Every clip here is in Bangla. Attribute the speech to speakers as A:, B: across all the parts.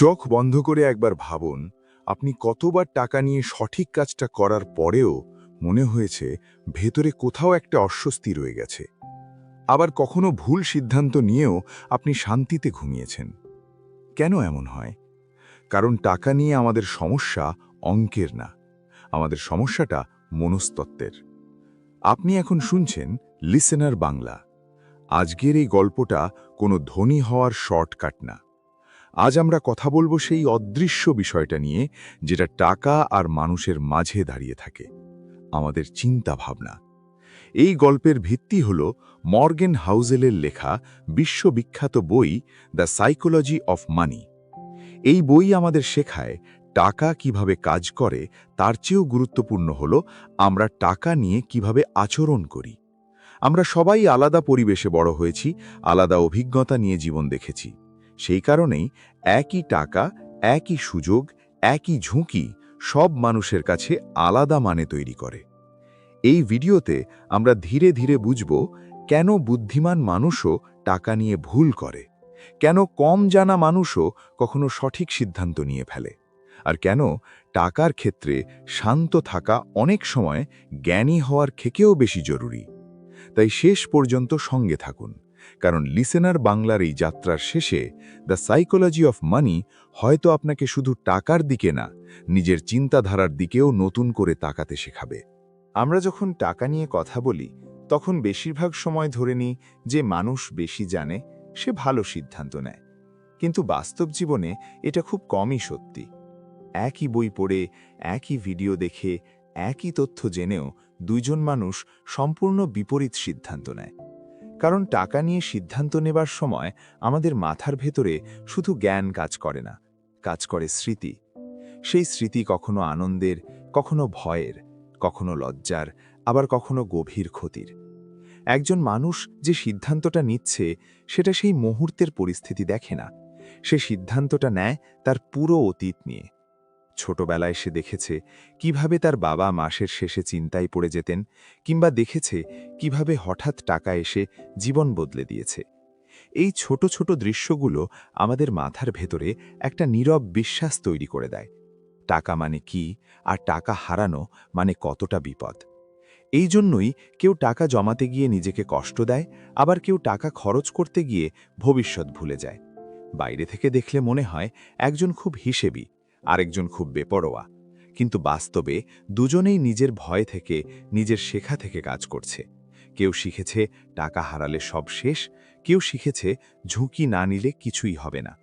A: চোখ বন্ধ করে একবার ভাবুন, আপনি কতবার টাকা নিয়ে সঠিক কাজটা করার পরেও মনে হয়েছে ভেতরে কোথাও একটা অস্বস্তি রয়ে গেছে। আবার কখনো ভুল সিদ্ধান্ত নিয়েও আপনি শান্তিতে ঘুমিয়েছেন। কেন এমন হয়? কারণ টাকা নিয়ে আমাদের সমস্যা অঙ্কের না, আমাদের সমস্যাটা মনস্তত্ত্বের। আপনি এখন শুনছেন লিসেনার বাংলা। আজকের এই গল্পটা কোনো ধনী হওয়ার শর্টকাট না। আজ আমরা কথা বলবো সেই অদৃশ্য বিষয়টা নিয়ে, যেটা টাকা আর মানুষের মাঝে দাঁড়িয়ে থাকে, আমাদের চিন্তা ভাবনা। এই গল্পের ভিত্তি হল মর্গেন হাউজেলের লেখা বিশ্ববিখ্যাত বই দ্য সাইকোলজি অফ মানি। এই বই আমাদের শেখায় টাকা কিভাবে কাজ করে, তার চেয়েও গুরুত্বপূর্ণ হল আমরা টাকা নিয়ে কিভাবে আচরণ করি। আমরা সবাই আলাদা পরিবেশে বড় হয়েছি, আলাদা অভিজ্ঞতা নিয়ে জীবন দেখেছি। সেই কারণেই একই টাকা, একই সুযোগ, একই ঝুঁকি সব মানুষের কাছে আলাদা মানে তৈরি করে। এই ভিডিওতে আমরা ধীরে ধীরে বুঝব কেন বুদ্ধিমান মানুষও টাকা নিয়ে ভুল করে, কেন কম জানা মানুষও কখনো সঠিক সিদ্ধান্ত নিয়ে ফেলে, আর কেন টাকার ক্ষেত্রে শান্ত থাকা অনেক সময় জ্ঞানী হওয়ার থেকেও বেশি জরুরি। তাই শেষ পর্যন্ত সঙ্গে থাকুন, কারণ লিসেনার বাংলার এই যাত্রার শেষে দ্য সাইকোলজি অফ মানি হয়তো আপনাকে শুধু টাকার দিকে না, নিজের চিন্তাধারার দিকেও নতুন করে তাকাতে শেখাবে।
B: আমরা যখন টাকা নিয়ে কথা বলি তখন বেশিরভাগ সময় ধরে নিই যে মানুষ বেশি জানে, সে ভালো সিদ্ধান্ত নেয়। কিন্তু বাস্তব জীবনে এটা খুব কমই সত্যি। একই বই পড়ে, একই ভিডিও দেখে, একই তথ্য জেনেও দুইজন মানুষ সম্পূর্ণ বিপরীত সিদ্ধান্ত নেয়। কারণ টাকা নিয়ে সিদ্ধান্ত নেবার সময় আমাদের মাথার ভেতরে শুধু জ্ঞান কাজ করে না, কাজ করে স্মৃতি। সেই স্মৃতি কখনো আনন্দের, কখনো ভয়ের, কখনো লজ্জার, আবার কখনো গভীর ক্ষতির। একজন মানুষ যে সিদ্ধান্তটা নিচ্ছে সেটা সেই মুহূর্তের পরিস্থিতি দেখে না, সে সিদ্ধান্তটা নেয় তার পুরো অতীত নিয়ে। ছোটবেলায় সে দেখেছে কিভাবে তার বাবা মাসের শেষে চিন্তায় পড়ে যেতেন, কিংবা দেখেছে কিভাবে হঠাৎ টাকা এসে জীবন বদলে দিয়েছে। এই ছোট ছোট দৃশ্যগুলো আমাদের মাথার ভেতরে একটা নীরব বিশ্বাস তৈরি করে দেয়, টাকা মানে কি, আর টাকা হারানো মানে কতটা বিপদ। এই জন্যই কেউ টাকা জমাতে গিয়ে নিজেকে কষ্ট দেয়, আবার কেউ টাকা খরচ করতে গিয়ে ভবিষ্যৎ ভুলে যায়। বাইরে থেকে দেখলে মনে হয় একজন খুব হিসেবি, আরেকজন খুব বেপরোয়া, কিন্তু বাস্তবে দুজনেই নিজের ভয় থেকে, নিজের শেখা থেকে কাজ করছে। কেউ শিখেছে টাকা হারালে সব শেষ, কেউ শিখেছে ঝুঁকি না নিলে কিছুই হবে না।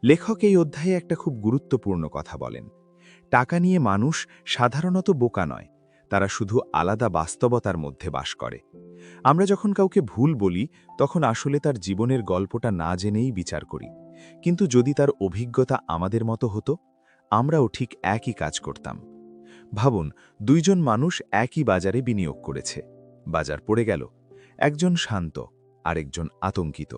B: লেখক এই অধ্যায়ে একটা খুব গুরুত্বপূর্ণ কথা বলেন। টাকা নিয়ে মানুষ সাধারণত বোকা নয়, তারা শুধু আলাদা বাস্তবতার মধ্যে বাস করে। আমরা যখন কাউকে ভুল বলি তখন আসলে তার জীবনের গল্পটা না জেনেই বিচার করি। কিন্তু যদি তার অভিজ্ঞতা আমাদের মতো হতো, আমরাও ঠিক একই কাজ করতাম। ভাবুন, দুইজন মানুষ একই বাজারে বিনিয়োগ করেছে। বাজার পড়ে গেল, একজন শান্ত, আরেকজন আতঙ্কিত।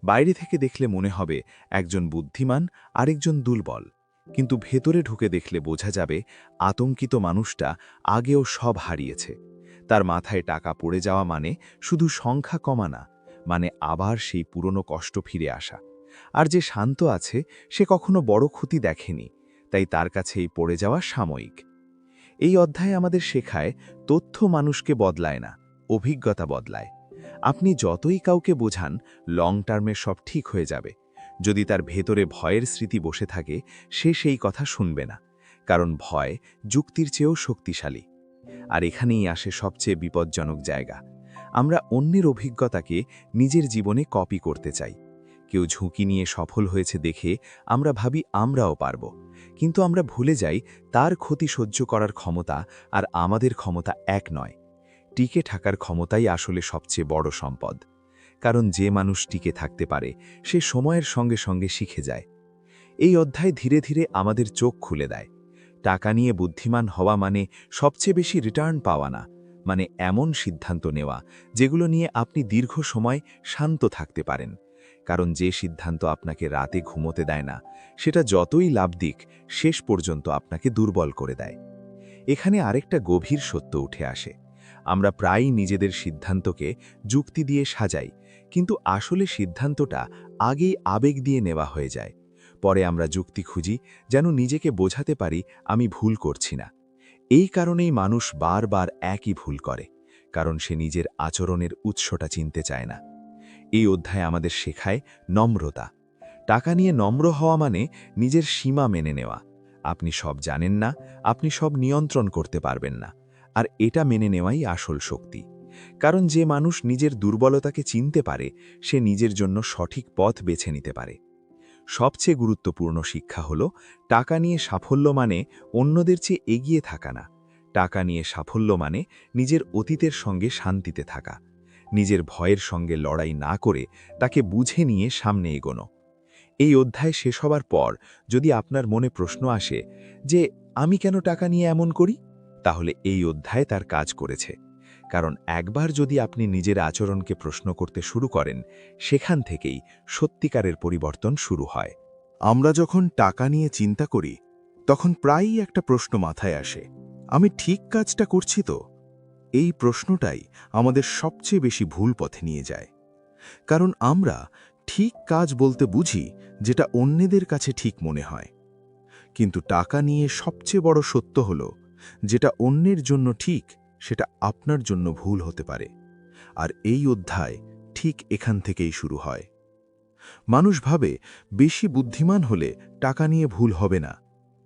B: বাইরে থেকে দেখলে মনে হবে একজন বুদ্ধিমান, আরেকজন দুর্বল। কিন্তু ভেতরে ঢুকে দেখলে বোঝা যাবে আতঙ্কিত মানুষটা আগেও সব হারিয়েছে। তার মাথায় টাকা পড়ে যাওয়া মানে শুধু সংখ্যা কমা না, মানে আবার সেই পুরনো কষ্ট ফিরে আসা। আর যে শান্ত আছে সে কখনো বড় ক্ষতি দেখেনি, তাই তার কাছে এই পড়ে যাওয়া সাময়িক। এই অধ্যায়ে আমাদের শেখায় তথ্য মানুষকে বদলায় না, অভিজ্ঞতা বদলায়। আপনি যতই কাউকে বোঝান লং টার্মে সব ঠিক হয়ে যাবে, যদি তার ভেতরে ভয়ের স্মৃতি বসে থাকে সে সেই কথা শুনবে না। কারণ ভয় যুক্তির চেয়েও শক্তিশালী। আর এখানেই আসে সবচেয়ে বিপজ্জনক জায়গা। আমরা অন্যের অভিজ্ঞতাকে নিজের জীবনে কপি করতে চাই। কেউ ঝুঁকি নিয়ে সফল হয়েছে দেখে আমরা ভাবি আমরাও পারব, কিন্তু আমরা ভুলে যাই তার ক্ষতি সহ্য করার ক্ষমতা আর আমাদের ক্ষমতা এক নয়। টিকে থাকার ক্ষমতাই আসলে সবচেয়ে বড় সম্পদ। কারণ যে মানুষ টিকে থাকতে পারে সে সময়ের সঙ্গে সঙ্গে শিখে যায়। এই অধ্যায় ধীরে ধীরে আমাদের চোখ খুলে দেয়। টাকা নিয়ে বুদ্ধিমান হওয়া মানে সবচেয়ে বেশি রিটার্ন পাওয়া না, মানে এমন সিদ্ধান্ত নেওয়া যেগুলো নিয়ে আপনি দীর্ঘ সময় শান্ত থাকতে পারেন। কারণ যে সিদ্ধান্ত আপনাকে রাতে ঘুমোতে দেয় না, সেটা যতই লাভ দিক শেষ পর্যন্ত আপনাকে দুর্বল করে দেয়। এখানে আরেকটা গভীর সত্য উঠে আসে। আমরা প্রায়ই নিজেদের সিদ্ধান্তকে যুক্তি দিয়ে সাজাই, কিন্তু আসলে সিদ্ধান্তটা আগেই আবেগ দিয়ে নেওয়া হয়ে যায়। পরে আমরা যুক্তি খুঁজি, যেন নিজেকে বোঝাতে পারি আমি ভুল করছি না। এই কারণেই মানুষ বারবার একই ভুল করে, কারণ সে নিজের আচরণের উৎসটা চিনতে চায় না। এই অধ্যায় আমাদের শেখায় নম্রতা। টাকা নিয়ে নম্র হওয়া মানে নিজের সীমা মেনে নেওয়া। আপনি সব জানেন না, আপনি সব নিয়ন্ত্রণ করতে পারবেন না, আর এটা মেনে নেওয়াই আসল শক্তি। কারণ যে মানুষ নিজের দুর্বলতাকে চিনতে পারে, সে নিজের জন্য সঠিক পথ বেছে নিতে পারে। সবচেয়ে গুরুত্বপূর্ণ শিক্ষা হল, টাকা নিয়ে সাফল্য মানে অন্যদের চেয়ে এগিয়ে থাকা না। টাকা নিয়ে সাফল্য মানে নিজের অতীতের সঙ্গে শান্তিতে থাকা, নিজের ভয়ের সঙ্গে লড়াই না করে তাকে বুঝে নিয়ে সামনে এগোনো। এই অধ্যায় শেষ হবার পর যদি আপনার মনে প্রশ্ন আসে যে আমি কেন টাকা নিয়ে এমন করি, তাহলে এই অধ্যায় তার কাজ করেছে। কারণ একবার যদি আপনি নিজের আচরণকে প্রশ্ন করতে শুরু করেন, সেখান থেকেই সত্যিকারের পরিবর্তন শুরু হয়।
A: আমরা যখন টাকা নিয়ে চিন্তা করি, তখন প্রায়ই একটা প্রশ্ন মাথায় আসে, আমি ঠিক কাজটা করছি তো? এই প্রশ্নটাই আমাদের সবচেয়ে বেশি ভুল পথে নিয়ে যায়। কারণ আমরা ঠিক কাজ বলতে বুঝি যেটা অন্যদের কাছে ঠিক মনে হয়। কিন্তু টাকা নিয়ে সবচেয়ে বড় সত্য হল, যেটা অন্যের জন্য ঠিক সেটা আপনার জন্য ভুল হতে পারে। আর এই অধ্যায় ঠিক এখান থেকেই শুরু হয়। মানুষ ভাবে বেশি বুদ্ধিমান হলে টাকা নিয়ে ভুল হবে না,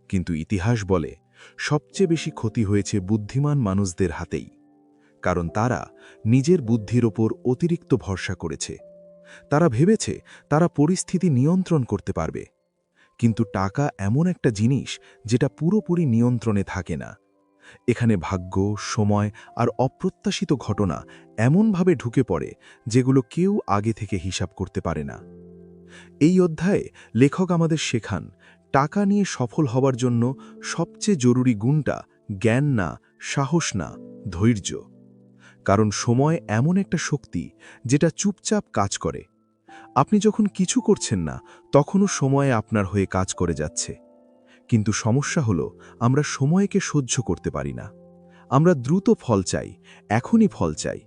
A: কিন্তু ইতিহাস বলে সবচেয়ে বেশি ক্ষতি হয়েছে বুদ্ধিমান মানুষদের হাতেই। কারণ তারা নিজের বুদ্ধির ওপর অতিরিক্ত ভরসা করেছে। তারা ভেবেছে তারা পরিস্থিতি নিয়ন্ত্রণ করতে পারবে। কিন্তু টাকা এমন একটা জিনিস যেটা পুরোপুরি নিয়ন্ত্রণে থাকে না। এখানে ভাগ্য, সময় আর অপ্রত্যাশিত ঘটনা এমনভাবে ঢুকে পড়ে যেগুলো কেউ আগে থেকে হিসাব করতে পারে না। এই অধ্যায়ে লেখক আমাদের শেখান, টাকা নিয়ে সফল হবার জন্য সবচেয়ে জরুরি গুণটা জ্ঞান না, সাহস না, ধৈর্য। কারণ সময় এমন একটা শক্তি যেটা চুপচাপ কাজ করে। আপনি যখন কিছু করছেন না, তখনও সময় আপনার হয়ে কাজ করে যাচ্ছে। কিন্তু সমস্যা হলো, আমরা সময়কে সহ্য করতে পারি না। আমরা দ্রুত ফল চাই, এখনই ফল চাই।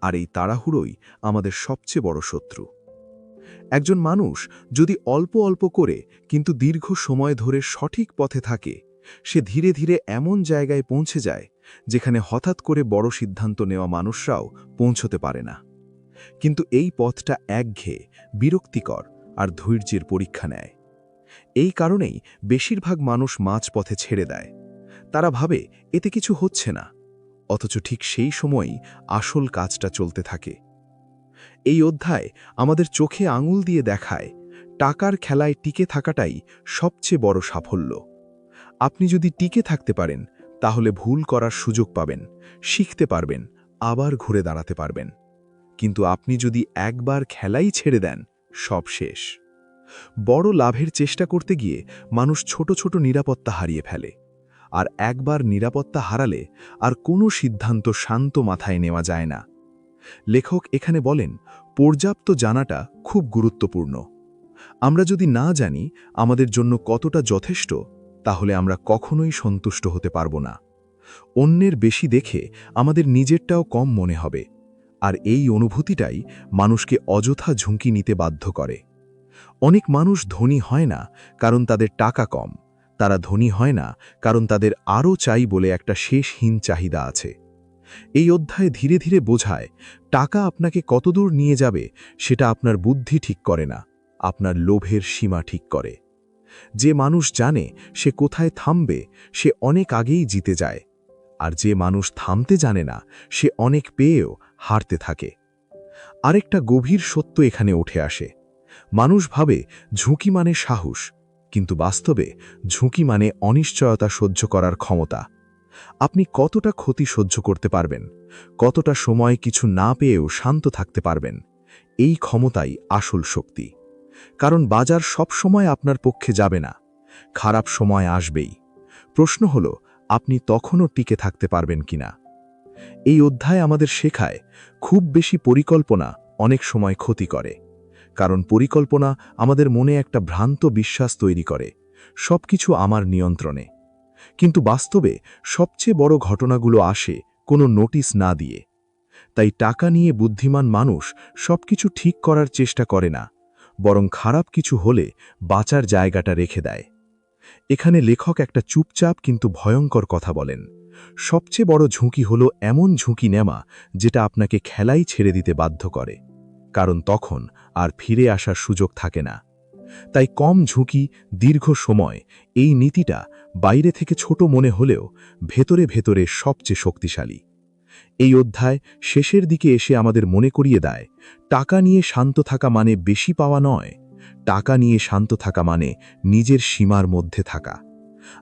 A: আর এই তাড়াহুড়োই আমাদের সবচেয়ে বড় শত্রু। একজন মানুষ যদি অল্প অল্প করে কিন্তু দীর্ঘ সময় ধরে সঠিক পথে থাকে, সে ধীরে ধীরে এমন জায়গায় পৌঁছে যায় যেখানে হঠাৎ করে বড় সিদ্ধান্ত নেওয়া মানুষরাও পৌঁছতে পারে না। কিন্তু এই পথটা একঘেয়ে, বিরক্তিকর আর ধৈর্যের পরীক্ষা নেয়। এই কারণেই বেশিরভাগ মানুষ মাঝপথে ছেড়ে দেয়। তারা ভাবে এতে কিছু হচ্ছে না, অথচ ঠিক সেই সময়ই আসল কাজটা চলতে থাকে। এই অধ্যায় আমাদের চোখে আঙুল দিয়ে দেখায়, টাকার খেলায় টিকে থাকাটাই সবচেয়ে বড় সাফল্য। আপনি যদি টিকে থাকতে পারেন, তাহলে ভুল করার সুযোগ পাবেন, শিখতে পারবেন, আবার ঘুরে দাঁড়াতে পারবেন। কিন্তু আপনি যদি একবার খেলাই ছেড়ে দেন, সব শেষ। বড় লাভের চেষ্টা করতে গিয়ে মানুষ ছোট ছোট নিরাপত্তা হারিয়ে ফেলে। আর একবার নিরাপত্তা হারালে আর কোনো সিদ্ধান্ত শান্ত মাথায় নেওয়া যায় না। লেখক এখানে বলেন, পর্যাপ্ত জানাটা খুব গুরুত্বপূর্ণ। আমরা যদি না জানি আমাদের জন্য কতটা যথেষ্ট, তাহলে আমরা কখনোই সন্তুষ্ট হতে পারব না। অন্যের বেশি দেখে আমাদের নিজেরটাও কম মনে হবে। আর এই অনুভূতিটাই মানুষকে অযথা ঝুঁকি নিতে বাধ্য করে। অনেক মানুষ ধনী হয় না কারণ তাদের টাকা কম, তারা ধনী হয় না কারণ তাদের আরও চাই বলে একটা শেষহীন চাহিদা আছে। এই অধ্যায় ধীরে ধীরে বোঝায়, টাকা আপনাকে কতদূর নিয়ে যাবে সেটা আপনার বুদ্ধি ঠিক করে না, আপনার লোভের সীমা ঠিক করে। যে মানুষ জানে সে কোথায় থামবে, সে অনেক আগেই জিতে যায়। আর যে মানুষ থামতে জানে না, সে অনেক পেয়েও হারতে থাকে। আরেকটা গভীর সত্য এখানে উঠে আসে। মানুষ ভাবে ঝুঁকি মানে সাহস, কিন্তু বাস্তবে ঝুঁকি মানে অনিশ্চয়তা সহ্য করার ক্ষমতা। আপনি কতটা ক্ষতি সহ্য করতে পারবেন, কতটা সময় কিছু না পেয়েও শান্ত থাকতে পারবেন, এই ক্ষমতাই আসল শক্তি। কারণ বাজার সব সময় আপনার পক্ষে যাবে না, খারাপ সময় আসবেই। প্রশ্ন হলো, আপনি তখনও টিকে থাকতে পারবেন কিনা। এই অধ্যায় আমাদের শেখায়, খুব বেশি পরিকল্পনা অনেক সময় ক্ষতি করে। কারণ পরিকল্পনা আমাদের মনে একটা ভ্রান্ত বিশ্বাস তৈরি করে, সবকিছু আমার নিয়ন্ত্রণে। কিন্তু বাস্তবে সবচেয়ে বড় ঘটনাগুলো আসে কোনো নোটিশ না দিয়ে। তাই টাকা নিয়ে বুদ্ধিমান মানুষ সবকিছু ঠিক করার চেষ্টা করে না,
C: বরং খারাপ কিছু হলে বাঁচার জায়গাটা রেখে দেয়। এখানে লেখক একটা চুপচাপ কিন্তু ভয়ঙ্কর কথা বলেন। সবচেয়ে বড় ঝুঁকি হলো এমন ঝুঁকি নেওয়া যেটা আপনাকে খেলাই ছেড়ে দিতে বাধ্য করে, কারণ তখন আর ফিরে আসার সুযোগ থাকে না। তাই কম ঝুঁকি, দীর্ঘ সময়, এই নীতিটা বাইরে থেকে ছোট মনে হলেও ভেতরে ভেতরে সবচেয়ে শক্তিশালী। এই অধ্যায় শেষের দিকে এসে আমাদের মনে করিয়ে দেয়, টাকা নিয়ে শান্ত থাকা মানে বেশি পাওয়া নয়, টাকা নিয়ে শান্ত থাকা মানে নিজের সীমার মধ্যে থাকা।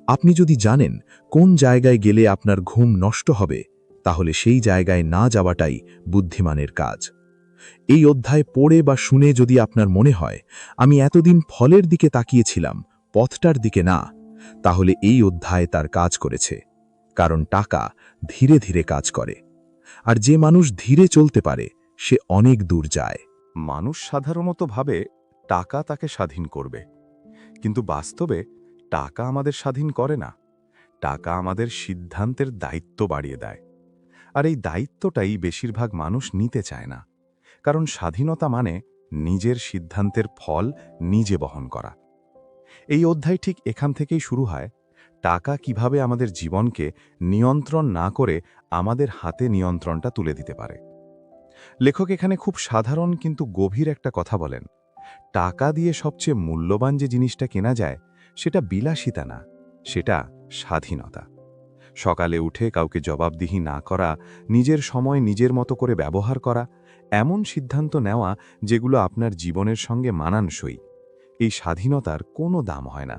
C: আপনি যদি জানেন কোন জায়গায় গেলে আপনার ঘুম নষ্ট হবে, তাহলে সেই জায়গায় না যাওয়াটাই বুদ্ধিমানের কাজ। এই অধ্যায় পড়ে বা শুনে যদি আপনার মনে হয়, আমি এতদিন ফলের দিকে তাকিয়েছিলাম, পথটার দিকে না, তাহলে এই অধ্যায় তার কাজ করেছে। কারণ টাকা ধীরে ধীরে কাজ করে, আর যে মানুষ ধীরে চলতে পারে সে অনেক দূর যায়।
B: মানুষ সাধারণত ভাবে টাকা তাকে স্বাধীন করবে, কিন্তু বাস্তবে টাকা আমাদের স্বাধীন করে না। টাকা আমাদের সিদ্ধান্তের দায়িত্ব বাড়িয়ে দেয়, আর এই দায়িত্বটাই বেশিরভাগ মানুষ নিতে চায় না। কারণ স্বাধীনতা মানে নিজের সিদ্ধান্তের ফল নিজে বহন করা। এই অধ্যায় ঠিক এখান থেকেই শুরু হয়, টাকা কিভাবে আমাদের জীবনকে নিয়ন্ত্রণ না করে আমাদের হাতে নিয়ন্ত্রণটা তুলে দিতে পারে। লেখক এখানে খুব সাধারণ কিন্তু গভীর একটা কথা বলেন। টাকা দিয়ে সবচেয়ে মূল্যবান যে জিনিসটা কেনা যায় সেটা বিলাসিতা না, সেটা স্বাধীনতা। সকালে উঠে কাউকে জবাবদিহি না করা, নিজের সময় নিজের মতো করে ব্যবহার করা, এমন সিদ্ধান্ত নেওয়া যেগুলো আপনার জীবনের সঙ্গে মানানসই, এই স্বাধীনতার কোনো দাম হয় না।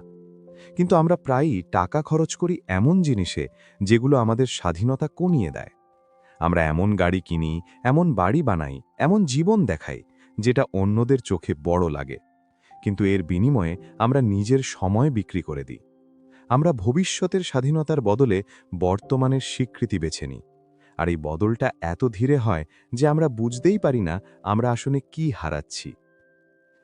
B: কিন্তু আমরা প্রায়ই টাকা খরচ করি এমন জিনিসে যেগুলো আমাদের স্বাধীনতা কমিয়ে দেয়। আমরা এমন গাড়ি কিনি, এমন বাড়ি বানাই, এমন জীবন দেখাই যেটা অন্যদের চোখে বড় লাগে, কিন্তু এর বিনিময়ে আমরা নিজের সময় বিক্রি করে দিই। আমরা ভবিষ্যতের স্বাধীনতার বদলে বর্তমানের স্বীকৃতি বেছে নিই, আর এই বদলটা এত ধীরে হয় যে আমরা বুঝতেই পারি না আমরা আসলে কি হারাচ্ছি।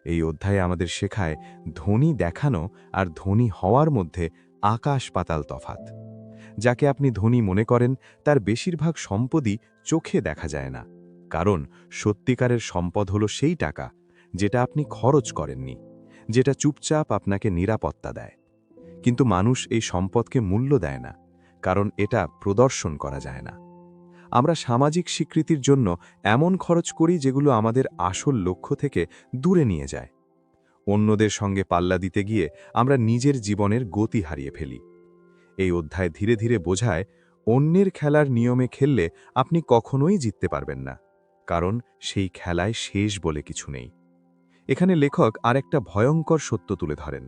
B: এই অধ্যায়ে আমাদের শেখায় ধনী দেখানো আর ধনী হওয়ার মধ্যে আকাশ পাতাল তফাত। যাকে আপনি ধনী মনে করেন তার বেশিরভাগ সম্পদই চোখে দেখা যায় না, কারণ সত্যিকারের সম্পদ হলো সেই টাকা যেটা আপনি খরচ করেননি, যেটা চুপচাপ আপনাকে নিরাপত্তা দেয়। কিন্তু মানুষ এই সম্পদকে মূল্য দেয় না, কারণ এটা প্রদর্শন করা যায় না। আমরা সামাজিক স্বীকৃতির জন্য এমন খরচ করি যেগুলো আমাদের আসল লক্ষ্য থেকে দূরে নিয়ে যায়। অন্যদের সঙ্গে পাল্লা দিতে গিয়ে আমরা নিজের জীবনের গতি হারিয়ে ফেলি। এই অধ্যায় ধীরে ধীরে বোঝায়, অন্যের খেলার নিয়মে খেললে আপনি কখনোই জিততে পারবেন না, কারণ সেই খেলায় শেষ বলে কিছু নেই। এখানে লেখক আরেকটা ভয়ঙ্কর সত্য তুলে ধরেন।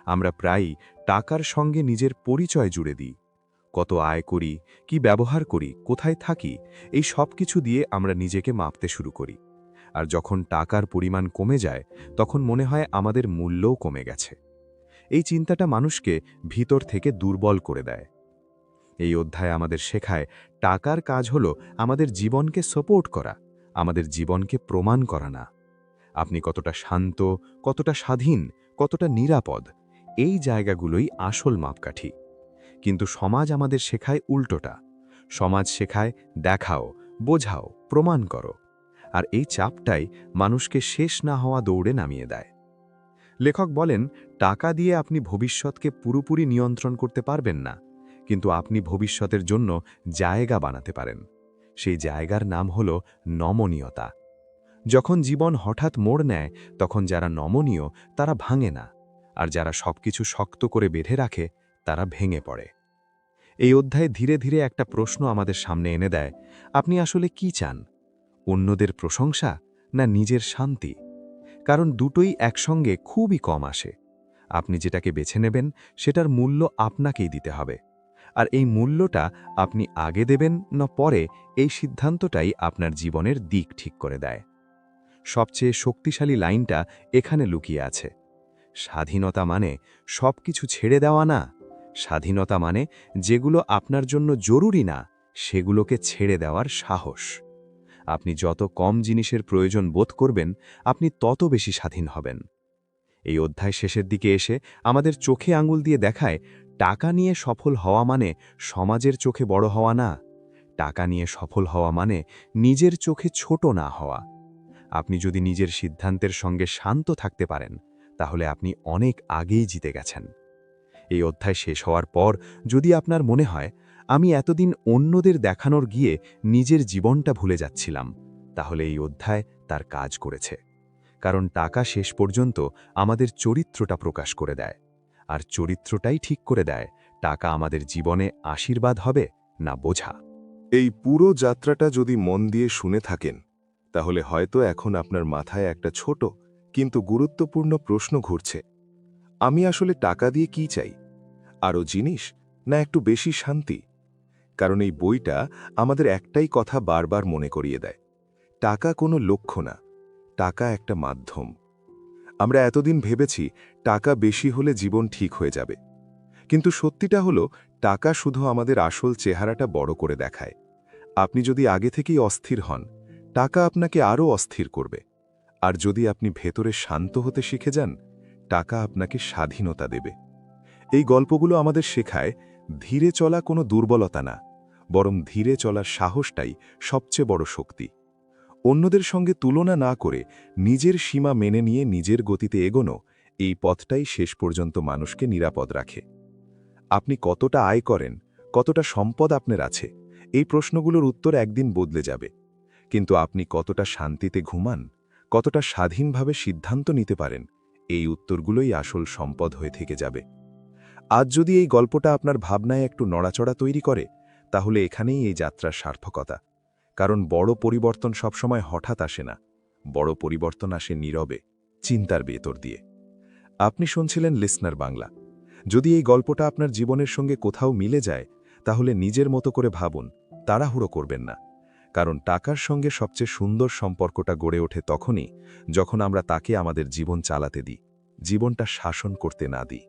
B: আমরা প্রায়ই টাকার সঙ্গে নিজের পরিচয় জুড়ে দিই। কত আয় করি, কি ব্যবহার করি, কোথায় থাকি, এই সব কিছু দিয়ে আমরা নিজেকে মাপতে শুরু করি। আর যখন টাকার পরিমাণ কমে যায়, তখন মনে হয় আমাদের মূল্যও কমে গেছে। এই চিন্তাটা মানুষকে ভিতর থেকে দুর্বল করে দেয়। এই অধ্যায় আমাদের শেখায়, টাকার কাজ হলো আমাদের জীবনকে সাপোর্ট করা, আমাদের জীবনকে প্রমাণ করা না। আপনি কতটা শান্ত, কতটা স্বাধীন, কতটা নিরাপদ, এই জায়গাগুলোই আসল মাপকাঠি। কিন্তু সমাজ আমাদের শেখায় উল্টোটা। সমাজ শেখায় দেখাও, বোঝাও, প্রমাণ করো। আর এই চাপটাই মানুষকে শেষ না হওয়া দৌড়ে নামিয়ে দেয়। লেখক বলেন, টাকা দিয়ে আপনি ভবিষ্যৎকে পুরোপুরি নিয়ন্ত্রণ করতে পারবেন না, কিন্তু আপনি ভবিষ্যতের জন্য জায়গা বানাতে পারেন। সেই জায়গার নাম হল নমনীয়তা। যখন জীবন হঠাৎ মোড় নেয়, তখন যারা নমনীয় তারা ভাঙে না, আর যারা সবকিছু শক্ত করে বেঁধে রাখে তারা ভেঙে পড়ে। এই অধ্যায় ধীরে ধীরে একটা প্রশ্ন আমাদের সামনে এনে দেয়, আপনি আসলে কি চান? অন্যদের প্রশংসা না নিজের শান্তি? কারণ দুটোই একসঙ্গে খুবই কম আসে। আপনি যেটাকে বেছে নেবেন সেটার মূল্য আপনাকেই দিতে হবে। আর এই মূল্যটা আপনি আগে দেবেন না পরে, এই সিদ্ধান্তটাই আপনার জীবনের দিক ঠিক করে দেয়। সবচেয়ে শক্তিশালী লাইনটা এখানে লুকিয়ে আছে। স্বাধীনতা মানে সবকিছু ছেড়ে দেওয়া না। স্বাধীনতা মানে যেগুলো আপনার জন্য জরুরি না, সেগুলোকে ছেড়ে দেওয়ার সাহস। আপনি যত কম জিনিসের প্রয়োজন বোধ করবেন, আপনি তত বেশি স্বাধীন হবেন। এই অধ্যায় শেষের দিকে এসে আমাদের চোখে আঙুল দিয়ে দেখায়, টাকা নিয়ে সফল হওয়া মানে সমাজের চোখে বড় হওয়া না। টাকা নিয়ে সফল হওয়া মানে নিজের চোখে ছোট না হওয়া।
C: আপনি যদি নিজের সিদ্ধান্তের সঙ্গে শান্ত থাকতে পারেন তাহলে আপনি অনেক আগেই জিতে গেছেন। এই অধ্যায় শেষ হওয়ার পর যদি আপনার মনে হয় আমি এতদিন অন্যদের দেখানোর গিয়ে নিজের জীবনটা ভুলে যাচ্ছিলাম, তাহলে এই অধ্যায় তার কাজ করেছে। কারণ টাকা শেষ পর্যন্ত আমাদের চরিত্রটা প্রকাশ করে দেয়, আর চরিত্রটাই ঠিক করে দেয় টাকা আমাদের জীবনে আশীর্বাদ হবে না বোঝা।
A: এই পুরো যাত্রাটা যদি মন দিয়ে শুনে থাকেন তাহলে হয়তো এখন আপনার মাথায় একটা ছোট কিন্তু গুরুত্বপূর্ণ প্রশ্ন ঘুরছে, আমি আসলে টাকা দিয়ে কি চাই? আরও জিনিস, না একটু বেশি শান্তি? কারণ এই বইটা আমাদের একটাই কথা বারবার মনে করিয়ে দেয়, টাকা কোনো লক্ষ্য না, টাকা একটা মাধ্যম। আমরা এতদিন ভেবেছি টাকা বেশি হলে জীবন ঠিক হয়ে যাবে, কিন্তু সত্যিটা হলো টাকা শুধু আমাদের আসল চেহারাটা বড় করে দেখায়। আপনি যদি আগে থেকেই অস্থির হন, টাকা আপনাকে আরও অস্থির করবে। আর যদি আপনি ভেতরে শান্ত হতে শিখে যান, টাকা আপনাকে স্বাধীনতা দেবে। এই গল্পগুলো আমাদের শেখায় ধীরে চলা কোনো দুর্বলতা না, বরং ধীরে চলার সাহসটাই সবচেয়ে বড় শক্তি। অন্যদের সঙ্গে তুলনা না করে নিজের সীমা মেনে নিয়ে নিজের গতিতে এগোনো, এই পথটাই শেষ পর্যন্ত মানুষকে নিরাপদ রাখে। আপনি কতটা আয় করেন, কতটা সম্পদ আপনার আছে, এই প্রশ্নগুলোর উত্তর একদিন বদলে যাবে। কিন্তু আপনি কতটা শান্তিতে ঘুমান, কতটা স্বাধীনভাবে সিদ্ধান্ত নিতে পারেন, এই উত্তরগুলোই আসল সম্পদ হয়ে থেকে যাবে। আজ যদি এই গল্পটা আপনার ভাবনায় একটু নড়াচড়া তৈরি করে, তাহলে এখানেই এই যাত্রার সার্থকতা। কারণ বড় পরিবর্তন সবসময় হঠাৎ আসে না, বড় পরিবর্তন আসে নীরবে, চিন্তার ভেতর দিয়ে। আপনি শুনছিলেন লিসনার বাংলা। যদি এই গল্পটা আপনার জীবনের সঙ্গে কোথাও মিলে যায়, তাহলে নিজের মতো করে ভাবুন, তাড়াহুড়ো করবেন না। কারণ টাকার সঙ্গে সবচেয়ে সুন্দর সম্পর্কটা গড়ে ওঠে তখনই যখন আমরা তাকে আমাদের জীবন চালাতে দিই, জীবনটা শাসন করতে না দিই।